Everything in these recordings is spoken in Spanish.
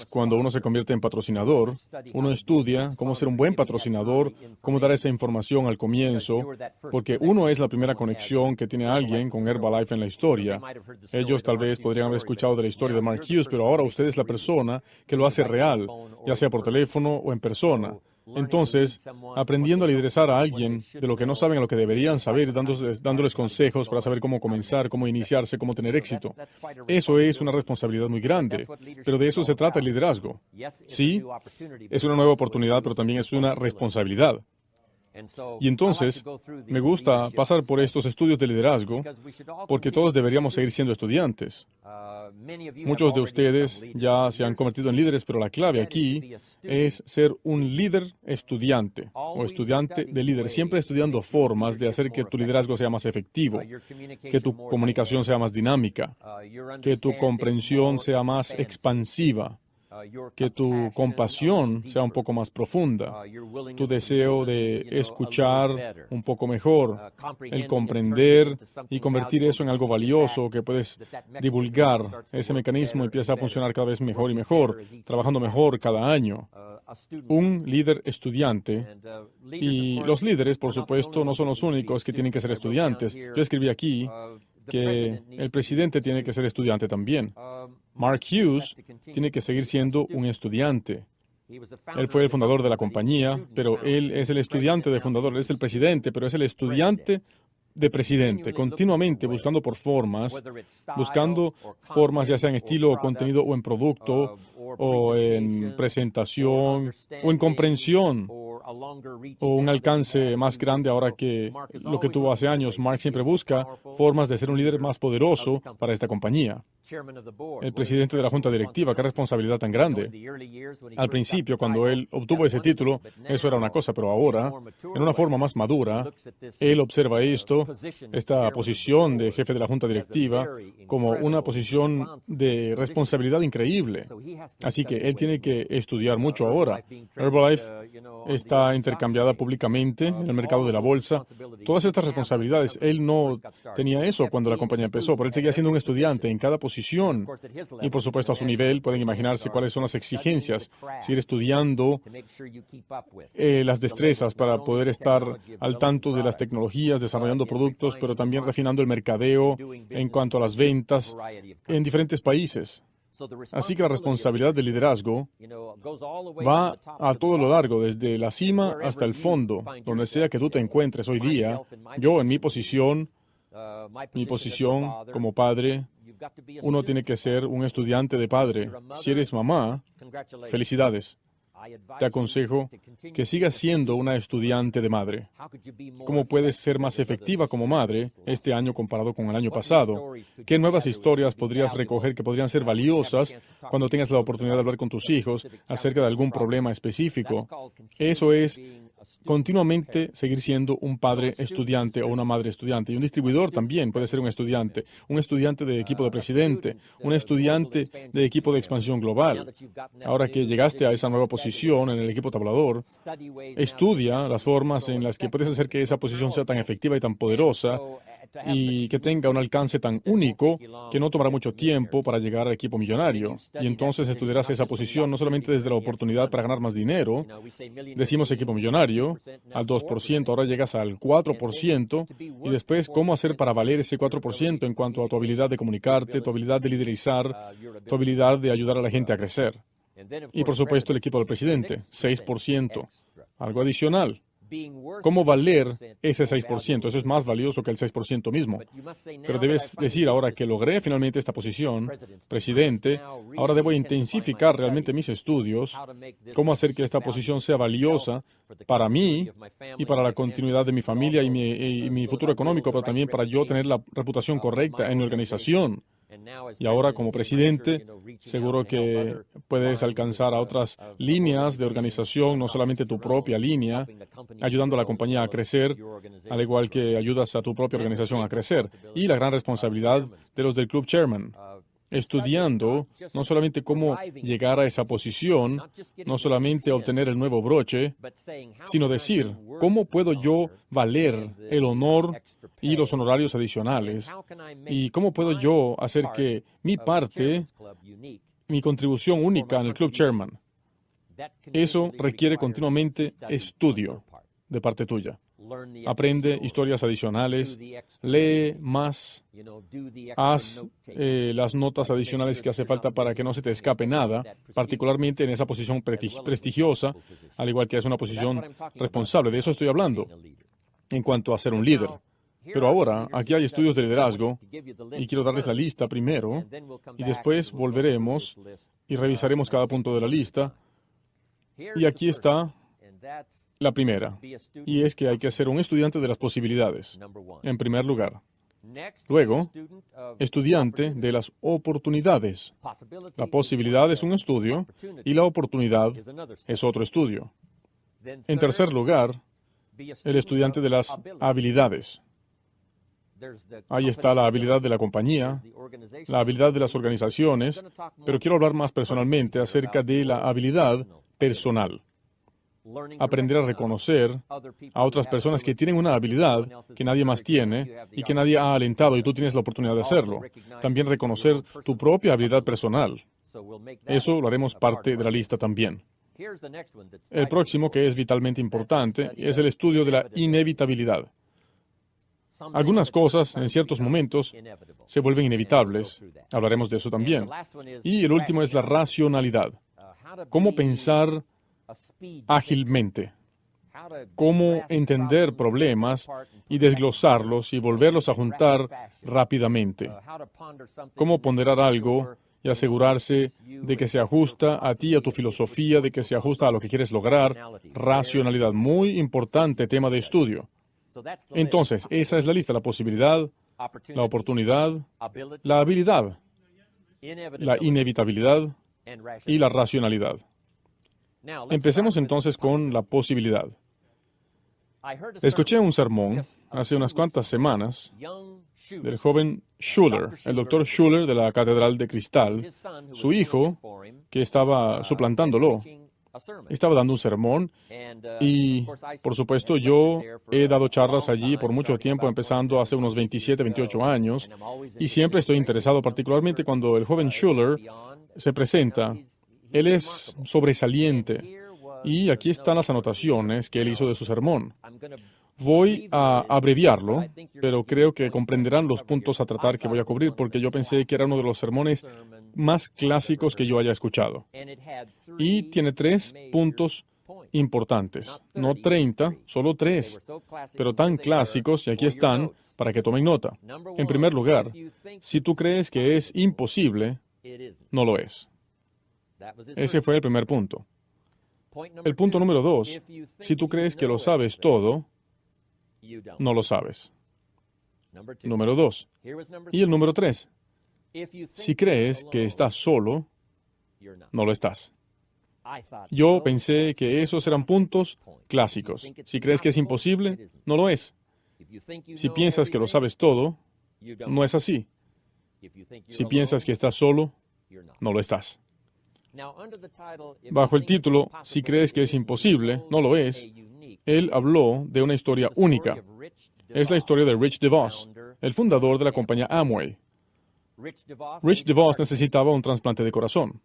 cuando uno se convierte en patrocinador, uno estudia cómo ser un buen patrocinador, cómo dar esa información al comienzo, porque uno es la primera conexión que tiene alguien con Herbalife en la historia. Ellos tal vez podrían haber escuchado de la historia de Mark Hughes, pero ahora usted es la persona que lo hace real, ya sea por teléfono o en persona. Entonces, aprendiendo a liderazar a alguien de lo que no saben a lo que deberían saber, dándoles consejos para saber cómo comenzar, cómo iniciarse, cómo tener éxito. Eso es una responsabilidad muy grande, pero de eso se trata el liderazgo. Sí, es una nueva oportunidad, pero también es una responsabilidad. Y entonces, me gusta pasar por estos estudios de liderazgo porque todos deberíamos seguir siendo estudiantes. Muchos de ustedes ya se han convertido en líderes, pero la clave aquí es ser un líder estudiante o estudiante de líder, siempre estudiando formas de hacer que tu liderazgo sea más efectivo, que tu comunicación sea más dinámica, que tu comprensión sea más expansiva, que tu compasión sea un poco más profunda, tu deseo de escuchar un poco mejor, el comprender y convertir eso en algo valioso que puedes divulgar. Ese mecanismo empieza a funcionar cada vez mejor y mejor, trabajando mejor cada año. Un líder estudiante, y los líderes, por supuesto, no son los únicos que tienen que ser estudiantes. Yo escribí aquí que el presidente tiene que ser estudiante también. Mark Hughes tiene que seguir siendo un estudiante. Él fue el fundador de la compañía, pero él es el estudiante del fundador. Él es el presidente, pero es el estudiante de presidente, continuamente buscando formas ya sea en estilo o contenido o en producto o en presentación o en comprensión o un alcance más grande ahora que lo que tuvo hace años. Mark siempre busca formas de ser un líder más poderoso para esta compañía. El presidente de la junta directiva, qué responsabilidad tan grande. Al principio, cuando él obtuvo ese título, eso era una cosa, pero ahora, en una forma más madura, él observa esta posición de jefe de la junta directiva, como una posición de responsabilidad increíble. Así que él tiene que estudiar mucho ahora. Herbalife está intercambiada públicamente en el mercado de la bolsa. Todas estas responsabilidades, él no tenía eso cuando la compañía empezó, pero él seguía siendo un estudiante en cada posición. Y por supuesto a su nivel pueden imaginarse cuáles son las exigencias, seguir estudiando las destrezas para poder estar al tanto de las tecnologías, desarrollando productos, pero también refinando el mercadeo en cuanto a las ventas en diferentes países. Así que la responsabilidad del liderazgo va a todo lo largo, desde la cima hasta el fondo, donde sea que tú te encuentres hoy día. Yo en mi posición como padre, uno tiene que ser un estudiante de padre. Si eres mamá, felicidades. Te aconsejo que sigas siendo una estudiante de madre. ¿Cómo puedes ser más efectiva como madre este año comparado con el año pasado? ¿Qué nuevas historias podrías recoger que podrían ser valiosas cuando tengas la oportunidad de hablar con tus hijos acerca de algún problema específico? Eso es continuamente seguir siendo un padre estudiante o una madre estudiante. Y un distribuidor también puede ser un estudiante de equipo de presidente, un estudiante de equipo de expansión global. Ahora que llegaste a esa nueva posición en el equipo tabulador, estudia las formas en las que puedes hacer que esa posición sea tan efectiva y tan poderosa y que tenga un alcance tan único que no tomará mucho tiempo para llegar al equipo millonario. Y entonces estudiarás esa posición no solamente desde la oportunidad para ganar más dinero, decimos equipo millonario, al 2%, ahora llegas al 4%, y después cómo hacer para valer ese 4% en cuanto a tu habilidad de comunicarte, tu habilidad de liderizar, tu habilidad de ayudar a la gente a crecer. Y por supuesto el equipo del presidente, 6%, algo adicional. ¿Cómo valer ese 6%? Eso es más valioso que el 6% mismo. Pero debes decir, ahora que logré finalmente esta posición, presidente, ahora debo intensificar realmente mis estudios, cómo hacer que esta posición sea valiosa para mí y para la continuidad de mi familia y mi futuro económico, pero también para yo tener la reputación correcta en mi organización. Y ahora, como presidente, seguro que puedes alcanzar a otras líneas de organización, no solamente tu propia línea, ayudando a la compañía a crecer, al igual que ayudas a tu propia organización a crecer. Y la gran responsabilidad de los del Club Chairman, estudiando no solamente cómo llegar a esa posición, no solamente obtener el nuevo broche, sino decir, ¿cómo puedo yo valer el honor y los honorarios adicionales? ¿Y cómo puedo yo hacer que mi parte mi contribución única en el Club Chairman. Eso requiere continuamente estudio de parte tuya. Aprende historias adicionales, lee más, haz las notas adicionales que hace falta para que no se te escape nada, particularmente en esa posición prestigiosa, al igual que es una posición responsable. De eso estoy hablando en cuanto a ser un líder. Pero ahora, aquí hay estudios de liderazgo, y quiero darles la lista primero, y después volveremos y revisaremos cada punto de la lista. Y aquí está la primera, y es que hay que ser un estudiante de las posibilidades, en primer lugar. Luego, estudiante de las oportunidades. La posibilidad es un estudio y la oportunidad es otro estudio. En tercer lugar, el estudiante de las habilidades. Ahí está la habilidad de la compañía, la habilidad de las organizaciones, pero quiero hablar más personalmente acerca de la habilidad personal. Aprender a reconocer a otras personas que tienen una habilidad que nadie más tiene y que nadie ha alentado y tú tienes la oportunidad de hacerlo. También reconocer tu propia habilidad personal. Eso lo haremos parte de la lista también. El próximo, que es vitalmente importante, es el estudio de la inevitabilidad. Algunas cosas, en ciertos momentos, se vuelven inevitables. Hablaremos de eso también. Y el último es la racionalidad. Cómo pensar ágilmente. Cómo entender problemas y desglosarlos y volverlos a juntar rápidamente. Cómo ponderar algo y asegurarse de que se ajusta a ti, a tu filosofía, de que se ajusta a lo que quieres lograr. Racionalidad, muy importante tema de estudio. Entonces, esa es la lista: la posibilidad, la oportunidad, la habilidad, la inevitabilidad y la racionalidad. Empecemos entonces con la posibilidad. Escuché un sermón hace unas cuantas semanas del joven Schuller, el doctor Schuller de la Catedral de Cristal. Su hijo, que estaba suplantándolo, estaba dando un sermón y, por supuesto, yo he dado charlas allí por mucho tiempo, empezando hace unos 27, 28 años, y siempre estoy interesado, particularmente cuando el joven Schuller se presenta. Él es sobresaliente, y aquí están las anotaciones que él hizo de su sermón. Voy a abreviarlo, pero creo que comprenderán los puntos a tratar que voy a cubrir, porque yo pensé que era uno de los sermones más clásicos que yo haya escuchado. Y tiene 3 puntos importantes. No 30, solo 3, pero tan clásicos, y aquí están, para que tomen nota. En primer lugar, si tú crees que es imposible, no lo es. Ese fue el primer punto. El punto número 2, si tú crees que lo sabes todo, no lo sabes. Número 2. Y el número 3, si crees que estás solo, no lo estás. Yo pensé que esos eran puntos clásicos. Si crees que es imposible, no lo es. Si piensas que lo sabes todo, no es así. Si piensas que estás solo, no lo estás. Bajo el título, si crees que es imposible, no lo es, él habló de una historia única. Es la historia de Rich DeVos, el fundador de la compañía Amway. Rich DeVos necesitaba un trasplante de corazón.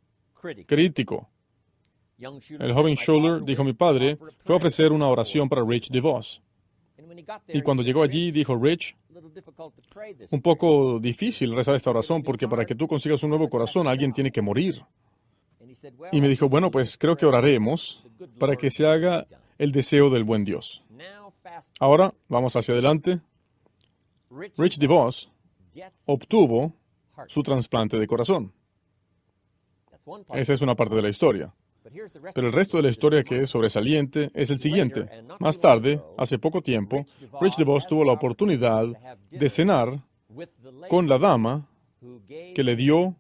Crítico. El joven Schuller, dijo mi padre, fue a ofrecer una oración para Rich DeVos. Y cuando llegó allí, dijo Rich, un poco difícil rezar esta oración porque para que tú consigas un nuevo corazón, alguien tiene que morir. Y me dijo, bueno, pues creo que oraremos para que se haga el deseo del buen Dios. Ahora, vamos hacia adelante. Rich DeVos obtuvo su trasplante de corazón. Esa es una parte de la historia. Pero el resto de la historia que es sobresaliente es el siguiente. Más tarde, hace poco tiempo, Rich DeVos tuvo la oportunidad de cenar con la dama que le dio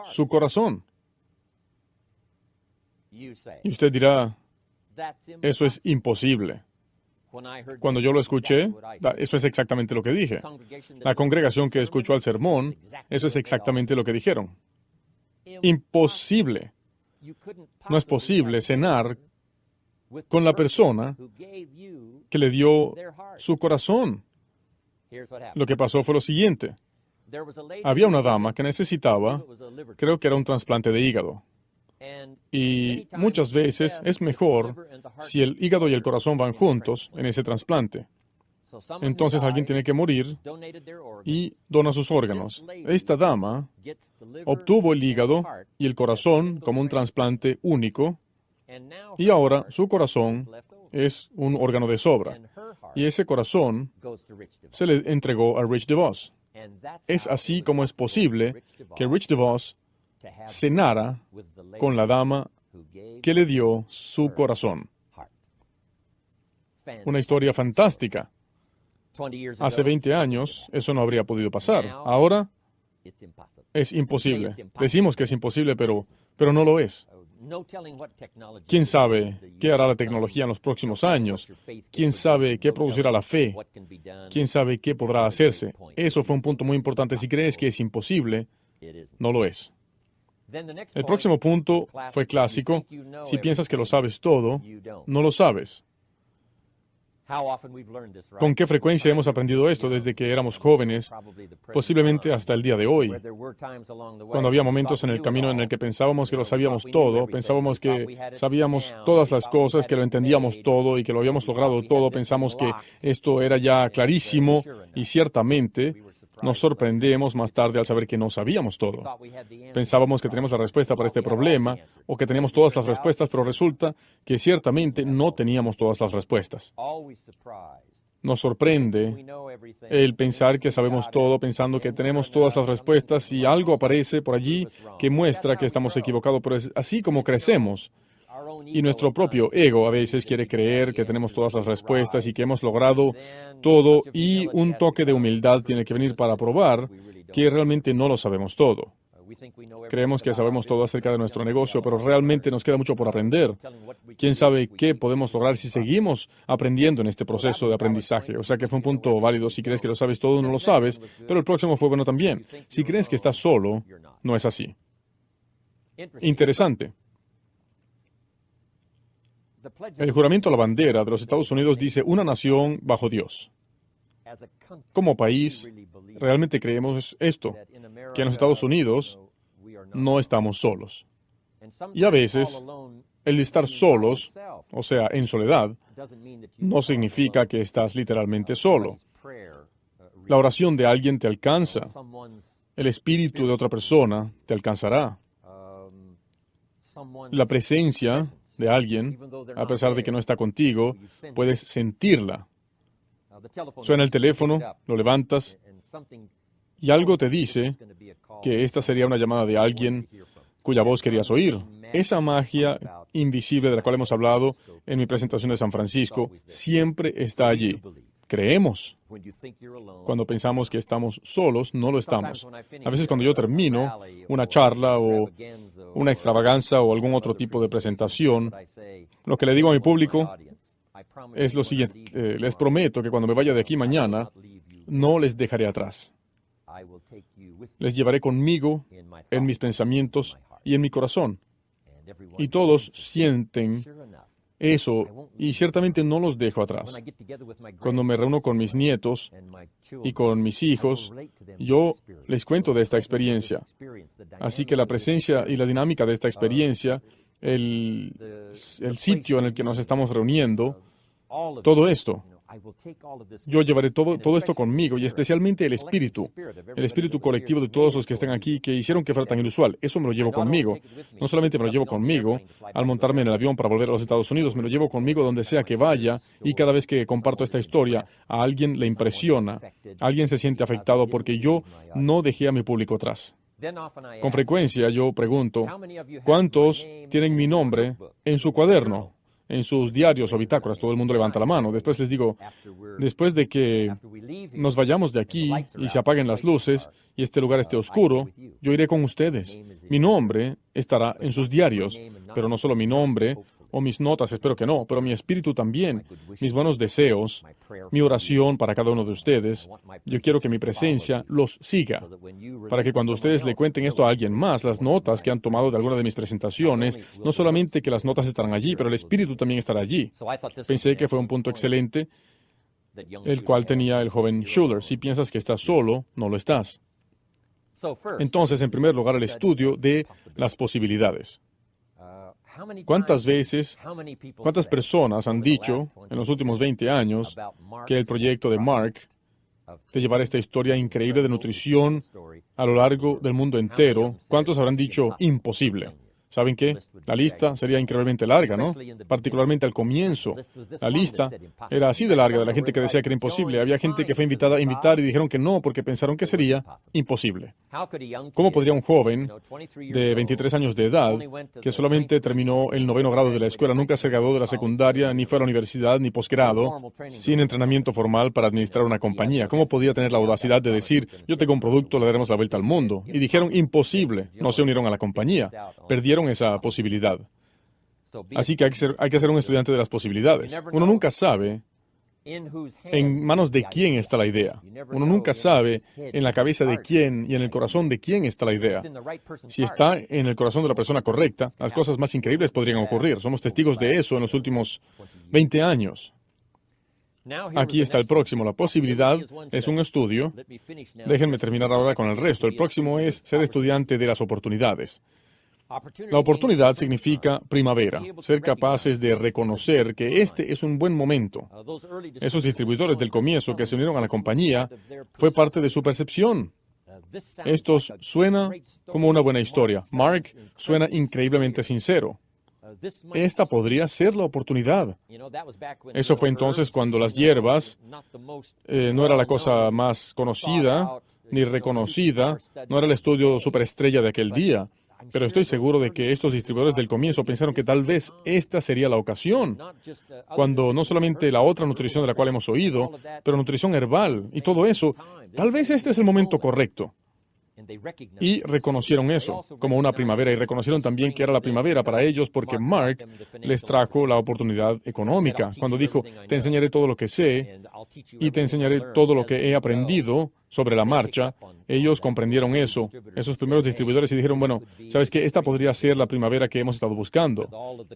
su corazón. Y usted dirá, eso es imposible. Cuando yo lo escuché, eso es exactamente lo que dije. La congregación que escuchó el sermón, eso es exactamente lo que dijeron. Imposible. No es posible cenar con la persona que le dio su corazón. Lo que pasó fue lo siguiente. Había una dama que necesitaba, creo que era un trasplante de hígado. Y muchas veces es mejor si el hígado y el corazón van juntos en ese trasplante. Entonces alguien tiene que morir y dona sus órganos. Esta dama obtuvo el hígado y el corazón como un trasplante único y ahora su corazón es un órgano de sobra. Y ese corazón se le entregó a Rich DeVos. Es así como es posible que Rich DeVos cenara con la dama que le dio su corazón. Una historia fantástica. Hace 20 años eso no habría podido pasar. Ahora es imposible. Decimos que es imposible, pero no lo es. ¿Quién sabe qué hará la tecnología en los próximos años? ¿Quién sabe qué producirá la fe? ¿Quién sabe qué podrá hacerse? Eso fue un punto muy importante. Si crees que es imposible, no lo es. El próximo punto fue clásico. Si piensas que lo sabes todo, no lo sabes. ¿Con qué frecuencia hemos aprendido esto desde que éramos jóvenes, posiblemente hasta el día de hoy? Cuando había momentos en el camino en el que pensábamos que lo sabíamos todo, pensábamos que sabíamos todas las cosas, que lo entendíamos todo y que lo habíamos logrado todo, pensamos que esto era ya clarísimo y ciertamente nos sorprendemos más tarde al saber que no sabíamos todo. Pensábamos que teníamos la respuesta para este problema o que teníamos todas las respuestas, pero resulta que ciertamente no teníamos todas las respuestas. Nos sorprende el pensar que sabemos todo, pensando que tenemos todas las respuestas y algo aparece por allí que muestra que estamos equivocados, pero es así como crecemos. Y nuestro propio ego a veces quiere creer que tenemos todas las respuestas y que hemos logrado todo, y un toque de humildad tiene que venir para probar que realmente no lo sabemos todo. Creemos que sabemos todo acerca de nuestro negocio, pero realmente nos queda mucho por aprender. ¿Quién sabe qué podemos lograr si seguimos aprendiendo en este proceso de aprendizaje? O sea que fue un punto válido. Si crees que lo sabes todo, no lo sabes, pero el próximo fue bueno también. Si crees que estás solo, no es así. Interesante. El juramento a la bandera de los Estados Unidos dice una nación bajo Dios. Como país, realmente creemos esto, que en los Estados Unidos no estamos solos. Y a veces, el estar solos, o sea, en soledad, no significa que estás literalmente solo. La oración de alguien te alcanza. El espíritu de otra persona te alcanzará. La presencia de alguien, a pesar de que no está contigo, puedes sentirla. Suena el teléfono, lo levantas y algo te dice que esta sería una llamada de alguien cuya voz querías oír. Esa magia invisible de la cual hemos hablado en mi presentación de San Francisco siempre está allí. Creemos. Cuando pensamos que estamos solos, no lo estamos. A veces cuando yo termino una charla o una extravaganza o algún otro tipo de presentación, lo que le digo a mi público es lo siguiente. Les prometo que cuando me vaya de aquí mañana, no les dejaré atrás. Les llevaré conmigo en mis pensamientos y en mi corazón. Y todos sienten eso, y ciertamente no los dejo atrás. Cuando me reúno con mis nietos y con mis hijos, yo les cuento de esta experiencia. Así que la presencia y la dinámica de esta experiencia, el sitio en el que nos estamos reuniendo, todo esto, yo llevaré todo esto conmigo, y especialmente el espíritu colectivo de todos los que están aquí, que hicieron que fuera tan inusual. Eso me lo llevo conmigo. No solamente me lo llevo conmigo al montarme en el avión para volver a los Estados Unidos, me lo llevo conmigo donde sea que vaya, y cada vez que comparto esta historia, a alguien le impresiona, alguien se siente afectado porque yo no dejé a mi público atrás. Con frecuencia yo pregunto, ¿cuántos tienen mi nombre en su cuaderno, en sus diarios o bitácoras? Todo el mundo levanta la mano. Después les digo, después de que nos vayamos de aquí y se apaguen las luces y este lugar esté oscuro, yo iré con ustedes. Mi nombre estará en sus diarios, pero no solo mi nombre o mis notas, espero que no, pero mi espíritu también, mis buenos deseos, mi oración para cada uno de ustedes. Yo quiero que mi presencia los siga, para que cuando ustedes le cuenten esto a alguien más, las notas que han tomado de alguna de mis presentaciones, no solamente que las notas estarán allí, pero el espíritu también estará allí. Pensé que fue un punto excelente, el cual tenía el joven Schuller. Si piensas que estás solo, no lo estás. Entonces, en primer lugar, el estudio de las posibilidades. ¿Cuántas personas han dicho en los últimos 20 años que el proyecto de Mark de llevar esta historia increíble de nutrición a lo largo del mundo entero, cuántos habrán dicho imposible? ¿Saben qué? La lista sería increíblemente larga, ¿no? Particularmente al comienzo. La lista era así de larga de la gente que decía que era imposible. Había gente que fue invitada a invitar y dijeron que no porque pensaron que sería imposible. ¿Cómo podría un joven de 23 años de edad, que solamente terminó el 9º grado de la escuela, nunca se graduó de la secundaria, ni fue a la universidad, ni posgrado, sin entrenamiento formal para administrar una compañía? ¿Cómo podía tener la audacidad de decir, yo tengo un producto, le daremos la vuelta al mundo? Y dijeron, imposible. No se unieron a la compañía. Perdieron esa posibilidad. Así que hay que ser un estudiante de las posibilidades. Uno nunca sabe en manos de quién está la idea. Uno nunca sabe en la cabeza de quién y en el corazón de quién está la idea. Si está en el corazón de la persona correcta, las cosas más increíbles podrían ocurrir. Somos testigos de eso en los últimos 20 años. Aquí está el próximo. La posibilidad es un estudio. Déjenme terminar ahora con el resto. El próximo es ser estudiante de las oportunidades. La oportunidad significa primavera, ser capaces de reconocer que este es un buen momento. Esos distribuidores del comienzo que se unieron a la compañía fue parte de su percepción. Esto suena como una buena historia. Mark suena increíblemente sincero. Esta podría ser la oportunidad. Eso fue entonces cuando las hierbas no era la cosa más conocida ni reconocida, no era el estudio superestrella de aquel día. Pero estoy seguro de que estos distribuidores del comienzo pensaron que tal vez esta sería la ocasión, cuando no solamente la otra nutrición de la cual hemos oído, pero nutrición herbal y todo eso, tal vez este es el momento correcto. Y reconocieron eso como una primavera, y reconocieron también que era la primavera para ellos porque Mark les trajo la oportunidad económica. Cuando dijo, te enseñaré todo lo que sé y te enseñaré todo lo que he aprendido sobre la marcha, ellos comprendieron eso, esos primeros distribuidores, y dijeron, bueno, ¿sabes qué? Esta podría ser la primavera que hemos estado buscando,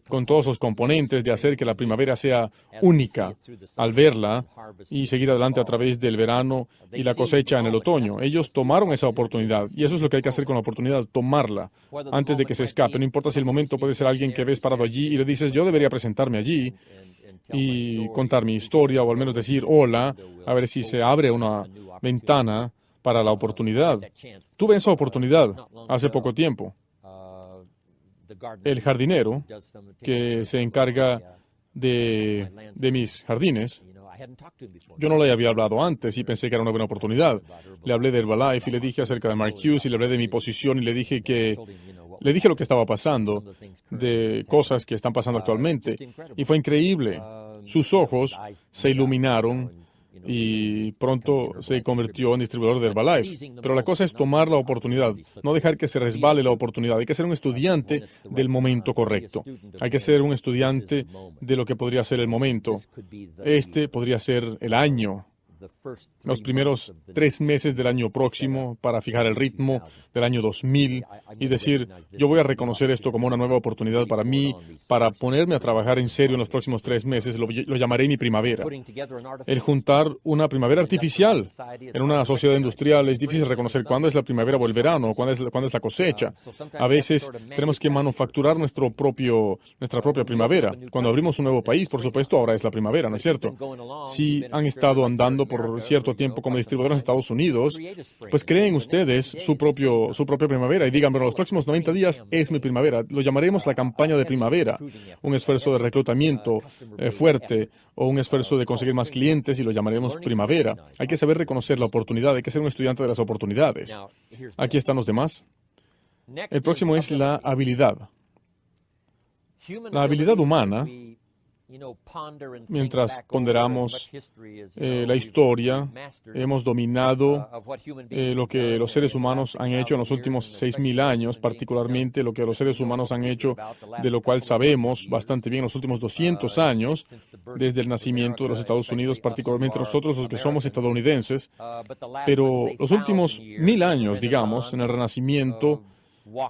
con todos los componentes de hacer que la primavera sea única al verla y seguir adelante a través del verano y la cosecha en el otoño. Ellos tomaron esa oportunidad, y eso es lo que hay que hacer con la oportunidad, tomarla antes de que se escape. No importa si el momento puede ser alguien que ves parado allí y le dices, yo debería presentarme allí y contar mi historia, o al menos decir hola, a ver si se abre una ventana para la oportunidad. Tuve esa oportunidad hace poco tiempo. El jardinero que se encarga de mis jardines, yo no le había hablado antes y pensé que era una buena oportunidad. Le hablé de Herbalife y le dije acerca de Mark Hughes y le hablé de mi posición y le dije lo que estaba pasando, de cosas que están pasando actualmente. Y fue increíble. Sus ojos se iluminaron y pronto se convirtió en distribuidor de Herbalife. Pero la cosa es tomar la oportunidad, no dejar que se resbale la oportunidad. Hay que ser un estudiante del momento correcto. Hay que ser un estudiante de lo que podría ser el momento. Este podría ser el año, los primeros 3 meses del año próximo para fijar el ritmo del año 2000 y decir, yo voy a reconocer esto como una nueva oportunidad para mí, para ponerme a trabajar en serio en los próximos 3 meses, lo llamaré mi primavera. El juntar una primavera artificial en una sociedad industrial es difícil reconocer cuándo es la primavera o el verano, cuándo es la cosecha. A veces tenemos que manufacturar nuestra propia primavera. Cuando abrimos un nuevo país, por supuesto, ahora es la primavera, ¿no es cierto? Si han estado andando por cierto tiempo como distribuidores en Estados Unidos, pues creen ustedes su propia primavera y digan, bueno, los próximos 90 días es mi primavera. Lo llamaremos la campaña de primavera, un esfuerzo de reclutamiento fuerte o un esfuerzo de conseguir más clientes y lo llamaremos primavera. Hay que saber reconocer la oportunidad, hay que ser un estudiante de las oportunidades. Aquí están los demás. El próximo es la habilidad. La habilidad humana, mientras ponderamos la historia, hemos dominado lo que los seres humanos han hecho en los últimos 6,000 años, particularmente lo que los seres humanos han hecho, de lo cual sabemos bastante bien en los últimos 200 años, desde el nacimiento de los Estados Unidos, particularmente nosotros los que somos estadounidenses. Pero los últimos 1,000 años, digamos, en el Renacimiento,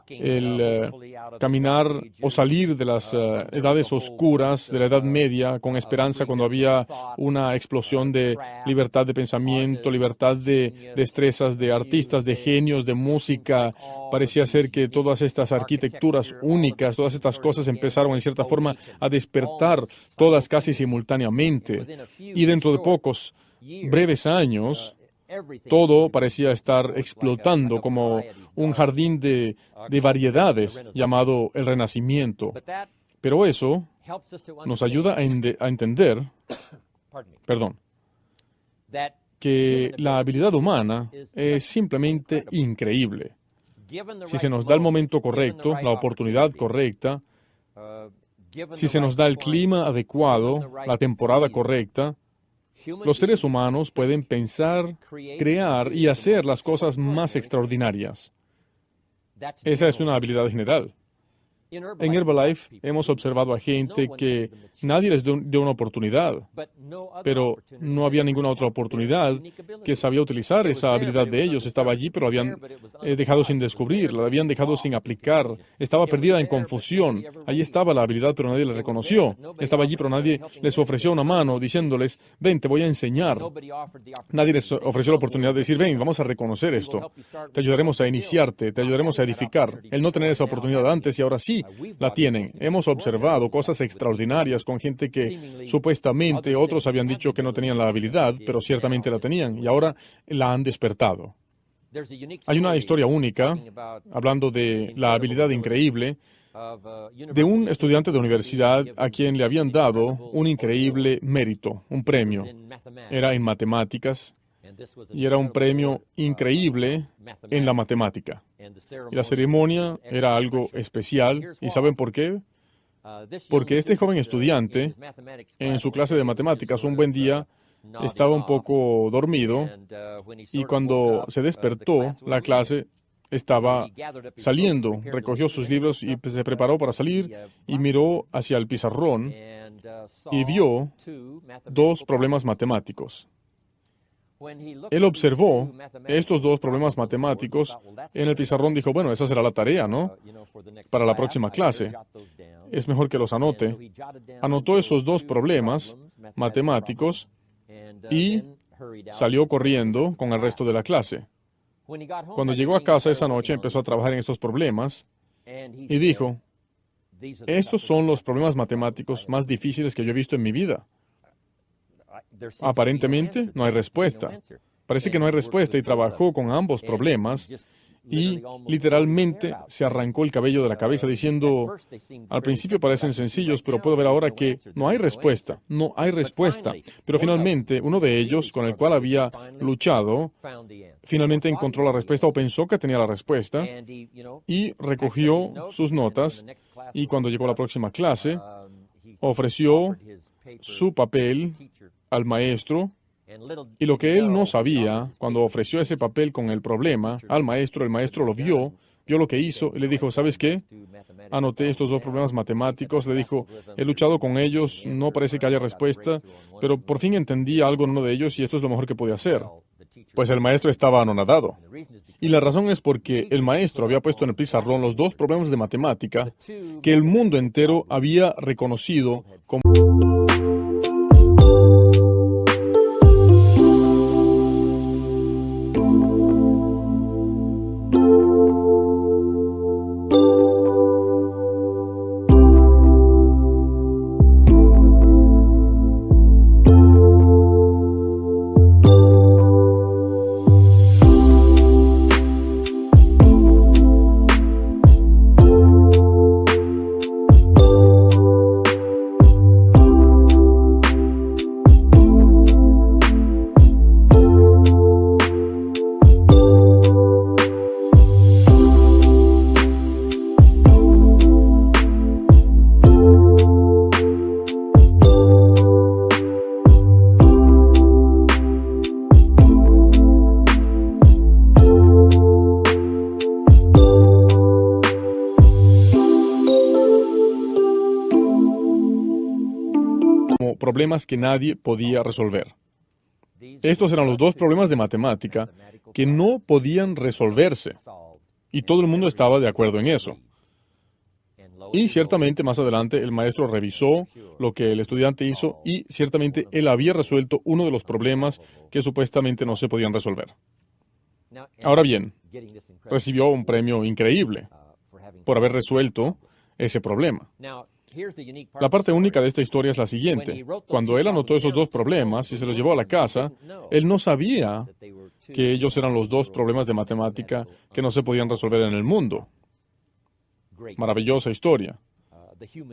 el caminar o salir de las edades oscuras de la Edad Media con esperanza cuando había una explosión de libertad de pensamiento, libertad de destrezas de artistas, de genios, de música. Parecía ser que todas estas arquitecturas únicas, todas estas cosas empezaron en cierta forma a despertar todas casi simultáneamente. Y dentro de pocos breves años, todo parecía estar explotando como un jardín de variedades llamado el Renacimiento. Pero eso nos ayuda a entender, que la habilidad humana es simplemente increíble. Si se nos da el momento correcto, la oportunidad correcta, si se nos da el clima adecuado, la temporada correcta, los seres humanos pueden pensar, crear y hacer las cosas más extraordinarias. Esa es una habilidad general. En Herbalife hemos observado a gente que nadie les dio una oportunidad, pero no había ninguna otra oportunidad que sabía utilizar esa habilidad de ellos. Estaba allí, pero la habían dejado sin descubrir, la habían dejado sin aplicar. Estaba perdida en confusión. Allí estaba la habilidad, pero nadie la reconoció. Estaba allí, pero nadie les ofreció una mano diciéndoles, ven, te voy a enseñar. Nadie les ofreció la oportunidad de decir, ven, vamos a reconocer esto. Te ayudaremos a iniciarte, te ayudaremos a edificar. El no tener esa oportunidad antes y ahora sí la tienen. Hemos observado cosas extraordinarias con gente que supuestamente otros habían dicho que no tenían la habilidad, pero ciertamente la tenían y ahora la han despertado. Hay una historia única, hablando de la habilidad increíble, de un estudiante de universidad a quien le habían dado un increíble mérito, un premio. Era en matemáticas y era un premio increíble en la matemática. Y la ceremonia era algo especial. ¿Y saben por qué? Porque este joven estudiante, en su clase de matemáticas, un buen día estaba un poco dormido y cuando se despertó, la clase estaba saliendo. Recogió sus libros y se preparó para salir y miró hacia el pizarrón y vio dos problemas matemáticos. Él observó estos dos problemas matemáticos en el pizarrón. Dijo, bueno, esa será la tarea, ¿no? Para la próxima clase. Es mejor que los anote. Anotó esos dos problemas matemáticos y salió corriendo con el resto de la clase. Cuando llegó a casa esa noche, empezó a trabajar en estos problemas y dijo, estos son los problemas matemáticos más difíciles que yo he visto en mi vida. Aparentemente no hay respuesta. Parece que no hay respuesta y trabajó con ambos problemas y literalmente se arrancó el cabello de la cabeza diciendo, al principio parecen sencillos, pero puedo ver ahora que no hay respuesta, no hay respuesta. Pero finalmente uno de ellos, con el cual había luchado, finalmente encontró la respuesta o pensó que tenía la respuesta y recogió sus notas y cuando llegó a la próxima clase, ofreció su papel al maestro, y lo que él no sabía, cuando ofreció ese papel con el problema al maestro, el maestro lo vio lo que hizo y le dijo, ¿sabes qué? Anoté estos dos problemas matemáticos, le dijo, he luchado con ellos, no parece que haya respuesta, pero por fin entendí algo en uno de ellos y esto es lo mejor que pude hacer. Pues el maestro estaba anonadado. Y la razón es porque el maestro había puesto en el pizarrón los dos problemas de matemática que el mundo entero había reconocido como problemas que nadie podía resolver. Estos eran los dos problemas de matemática que no podían resolverse. Y todo el mundo estaba de acuerdo en eso. Y ciertamente más adelante el maestro revisó lo que el estudiante hizo y ciertamente él había resuelto uno de los problemas que supuestamente no se podían resolver. Ahora bien, recibió un premio increíble por haber resuelto ese problema. La parte única de esta historia es la siguiente. Cuando él anotó esos dos problemas y se los llevó a la casa, él no sabía que ellos eran los dos problemas de matemática que no se podían resolver en el mundo. Maravillosa historia.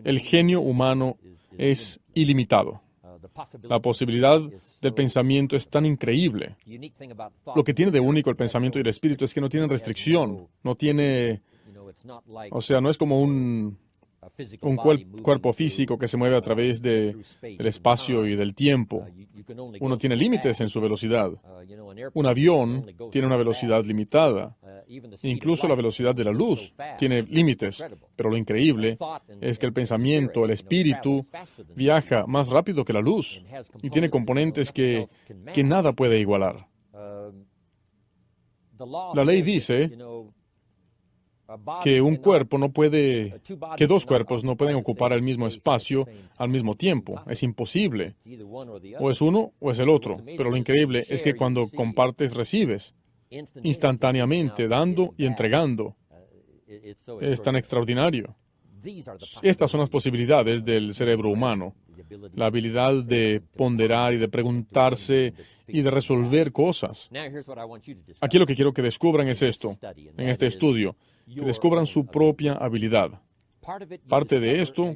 El genio humano es ilimitado. La posibilidad del pensamiento es tan increíble. Lo que tiene de único el pensamiento y el espíritu es que no tienen restricción, no tiene, o sea, no es como un cuerpo físico que se mueve a través del espacio y del tiempo. Uno tiene límites en su velocidad. Un avión tiene una velocidad limitada. Incluso la velocidad de la luz tiene límites. Pero lo increíble es que el pensamiento, el espíritu, viaja más rápido que la luz y tiene componentes que nada puede igualar. La ley dice que que dos cuerpos no pueden ocupar el mismo espacio al mismo tiempo. Es imposible. O es uno o es el otro. Pero lo increíble es que cuando compartes, recibes instantáneamente, dando y entregando. Es tan extraordinario. Estas son las posibilidades del cerebro humano. La habilidad de ponderar y de preguntarse y de resolver cosas. Aquí lo que quiero que descubran es esto, en este estudio, que descubran su propia habilidad. Parte de esto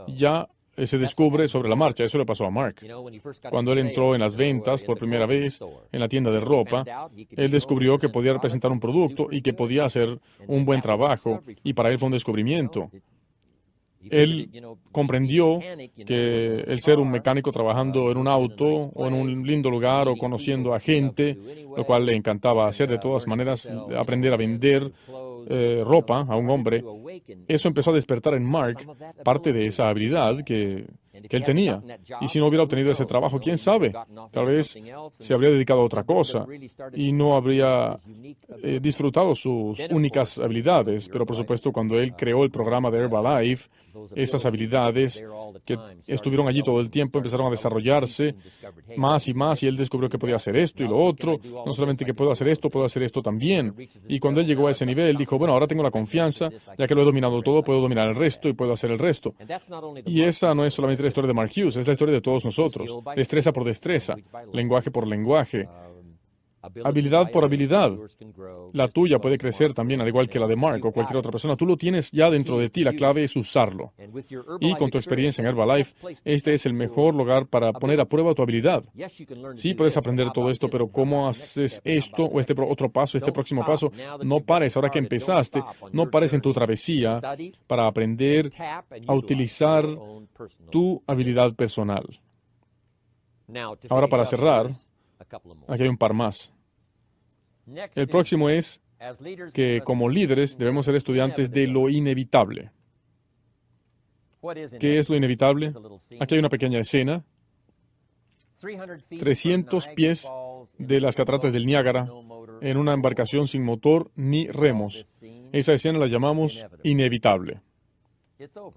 ya se descubre sobre la marcha. Eso le pasó a Mark. Cuando él entró en las ventas por primera vez en la tienda de ropa, él descubrió que podía representar un producto y que podía hacer un buen trabajo, y para él fue un descubrimiento. Él comprendió que el ser un mecánico trabajando en un auto o en un lindo lugar o conociendo a gente, lo cual le encantaba hacer de todas maneras, aprender a vender ropa a un hombre, eso empezó a despertar en Mark parte de esa habilidad que él tenía. Y si no hubiera obtenido ese trabajo, quién sabe, tal vez se habría dedicado a otra cosa y no habría disfrutado sus únicas habilidades. Pero por supuesto, cuando él creó el programa de Herbalife, esas habilidades que estuvieron allí todo el tiempo empezaron a desarrollarse más y más, y él descubrió que podía hacer esto y lo otro. No solamente que puedo hacer esto también. Y cuando él llegó a ese nivel, dijo, bueno, ahora tengo la confianza, ya que lo he dominado todo, puedo dominar el resto y puedo hacer el resto. Y esa no es solamente la historia de Mark Hughes, es la historia de todos nosotros. Destreza por destreza, lenguaje por lenguaje, habilidad por habilidad. La tuya puede crecer también, al igual que la de Mark o cualquier otra persona. Tú lo tienes ya dentro de ti, la clave es usarlo. Y con tu experiencia en Herbalife, este es el mejor lugar para poner a prueba tu habilidad. Sí, puedes aprender todo esto, pero ¿cómo haces esto o este otro paso, este próximo paso? No pares, ahora que empezaste, no pares en tu travesía para aprender a utilizar tu habilidad personal. Ahora, para cerrar, aquí hay un par más. El próximo es que como líderes debemos ser estudiantes de lo inevitable. ¿Qué es lo inevitable? Aquí hay una pequeña escena. 300 pies de las cataratas del Niágara en una embarcación sin motor ni remos. Esa escena la llamamos inevitable.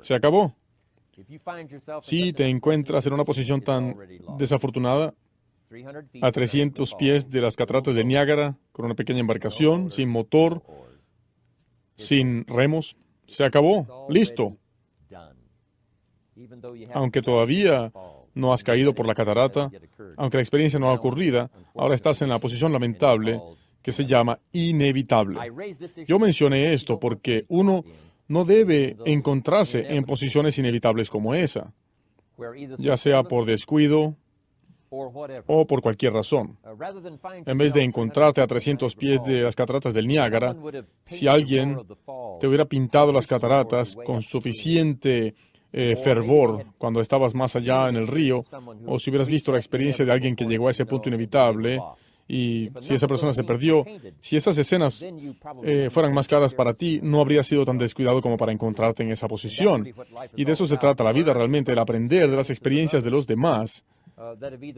Se acabó. Si te encuentras en una posición tan desafortunada, a 300 pies de las cataratas del Niágara, con una pequeña embarcación, sin motor, sin remos, se acabó, listo. Aunque todavía no has caído por la catarata, aunque la experiencia no ha ocurrido, ahora estás en la posición lamentable que se llama inevitable. Yo mencioné esto porque uno no debe encontrarse en posiciones inevitables como esa, ya sea por descuido o por cualquier razón. En vez de encontrarte a 300 pies de las cataratas del Niágara, si alguien te hubiera pintado las cataratas con suficiente fervor cuando estabas más allá en el río, o si hubieras visto la experiencia de alguien que llegó a ese punto inevitable, y si esa persona se perdió, si esas escenas fueran más claras para ti, no habrías sido tan descuidado como para encontrarte en esa posición. Y de eso se trata la vida realmente, el aprender de las experiencias de los demás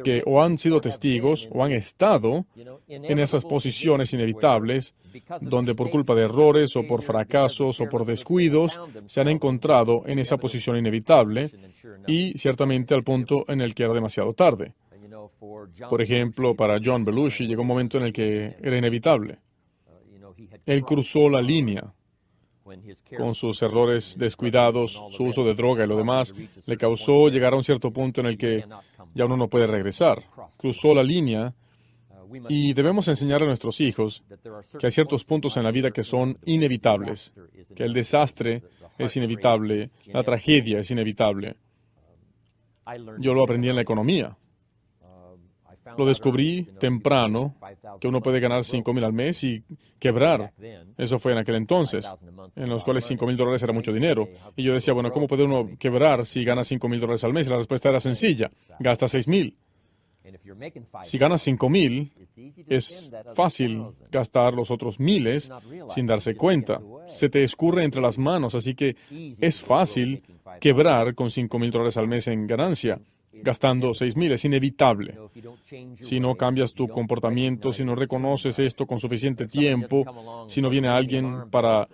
que o han sido testigos o han estado en esas posiciones inevitables donde por culpa de errores o por fracasos o por descuidos se han encontrado en esa posición inevitable y ciertamente al punto en el que era demasiado tarde. Por ejemplo, para John Belushi llegó un momento en el que era inevitable. Él cruzó la línea con sus errores descuidados, su uso de droga y lo demás, le causó llegar a un cierto punto en el que ya uno no puede regresar. Cruzó la línea y debemos enseñar a nuestros hijos que hay ciertos puntos en la vida que son inevitables, que el desastre es inevitable, la tragedia es inevitable. Yo lo aprendí en la economía. Lo descubrí temprano, que uno puede ganar $5,000 al mes y quebrar. Eso fue en aquel entonces, en los cuales $5,000 era mucho dinero. Y yo decía, bueno, ¿cómo puede uno quebrar si gana $5,000 al mes? Y la respuesta era sencilla, gasta $6,000. Si ganas 5,000, es fácil gastar los otros miles sin darse cuenta. Se te escurre entre las manos, así que es fácil quebrar con $5,000 al mes en ganancia, gastando 6,000. Es inevitable. Si no cambias tu comportamiento, si no reconoces esto con suficiente tiempo, si no viene alguien para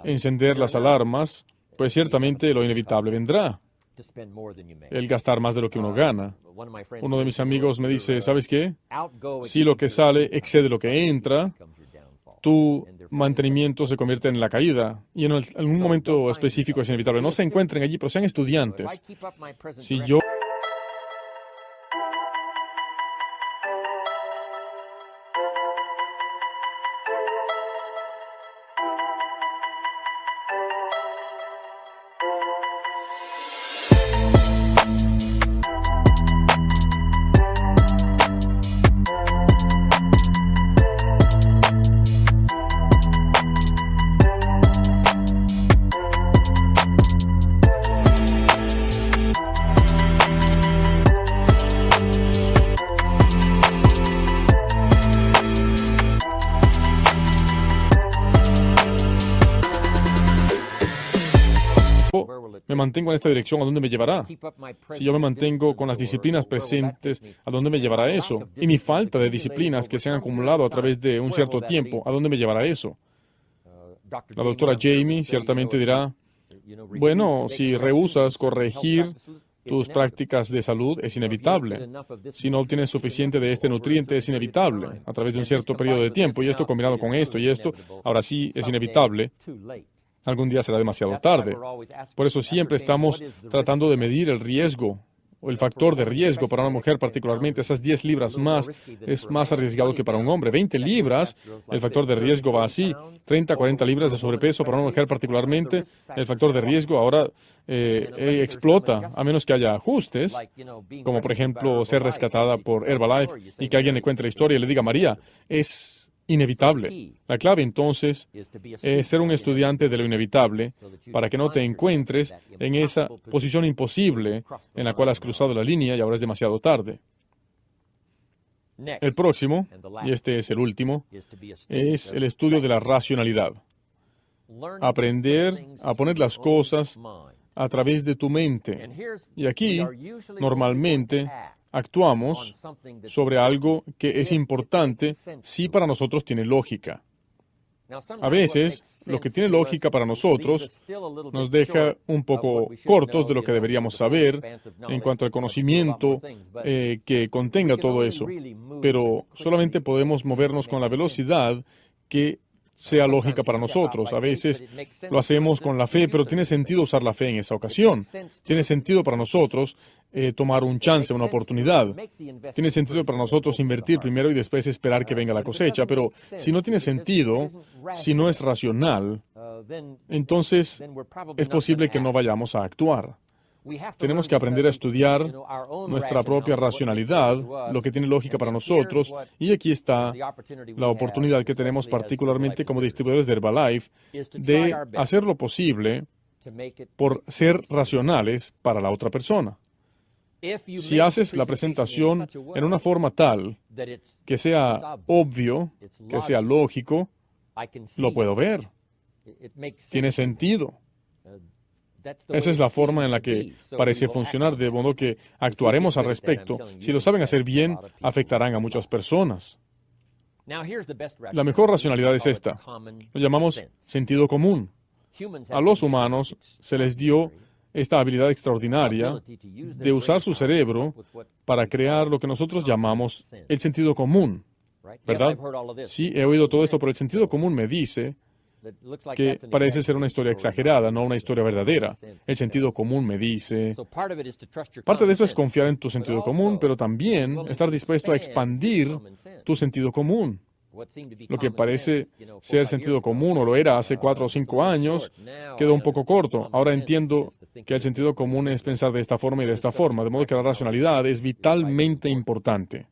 encender las alarmas, pues ciertamente lo inevitable vendrá. El gastar más de lo que uno gana. Uno de mis amigos me dice, ¿sabes qué? Si lo que sale excede lo que entra, tu mantenimiento se convierte en la caída. Y en un momento específico es inevitable. No se encuentren allí, pero sean estudiantes. Si yo... me mantengo en esta dirección, ¿a dónde me llevará? Si yo me mantengo con las disciplinas presentes, ¿a dónde me llevará eso? Y mi falta de disciplinas que se han acumulado a través de un cierto tiempo, ¿a dónde me llevará eso? La doctora Jamie ciertamente dirá, bueno, si rehusas corregir tus prácticas de salud, es inevitable. Si no obtienes suficiente de este nutriente, es inevitable, a través de un cierto periodo de tiempo, y esto combinado con esto y esto, ahora sí es inevitable. Algún día será demasiado tarde. Por eso siempre estamos tratando de medir el riesgo o el factor de riesgo para una mujer, particularmente esas 10 libras más, es más arriesgado que para un hombre. 20 libras, el factor de riesgo va así. 30, 40 libras de sobrepeso para una mujer, particularmente, el factor de riesgo ahora explota, a menos que haya ajustes, como por ejemplo ser rescatada por Herbalife y que alguien le cuente la historia y le diga, María, es inevitable. La clave entonces es ser un estudiante de lo inevitable para que no te encuentres en esa posición imposible en la cual has cruzado la línea y ahora es demasiado tarde. El próximo, y este es el último, es el estudio de la racionalidad. Aprender a poner las cosas a través de tu mente. Y aquí, normalmente, actuamos sobre algo que es importante si para nosotros tiene lógica. A veces, lo que tiene lógica para nosotros nos deja un poco cortos de lo que deberíamos saber en cuanto al conocimiento que contenga todo eso. Pero solamente podemos movernos con la velocidad que sea lógica para nosotros. A veces lo hacemos con la fe, pero tiene sentido usar la fe en esa ocasión. Tiene sentido para nosotros tomar un chance, una oportunidad. Tiene sentido para nosotros invertir primero y después esperar que venga la cosecha, pero si no tiene sentido, si no es racional, entonces es posible que no vayamos a actuar. Tenemos que aprender a estudiar nuestra propia racionalidad, lo que tiene lógica para nosotros, y aquí está la oportunidad que tenemos particularmente como distribuidores de Herbalife de hacer lo posible por ser racionales para la otra persona. Si haces la presentación en una forma tal que sea obvio, que sea lógico, lo puedo ver. Tiene sentido. Esa es la forma en la que parece funcionar, de modo que actuaremos al respecto. Si lo saben hacer bien, afectarán a muchas personas. La mejor racionalidad es esta. Lo llamamos sentido común. A los humanos se les dio esta habilidad extraordinaria de usar su cerebro para crear lo que nosotros llamamos el sentido común, ¿verdad? Sí, he oído todo esto, pero el sentido común me dice que parece ser una historia exagerada, no una historia verdadera. El sentido común me dice... Parte de esto es confiar en tu sentido común, pero también estar dispuesto a expandir tu sentido común. Lo que parece ser sentido común, o lo era hace 4 o 5 años, quedó un poco corto. Ahora entiendo que el sentido común es pensar de esta forma y de esta forma, de modo que la racionalidad es vitalmente importante.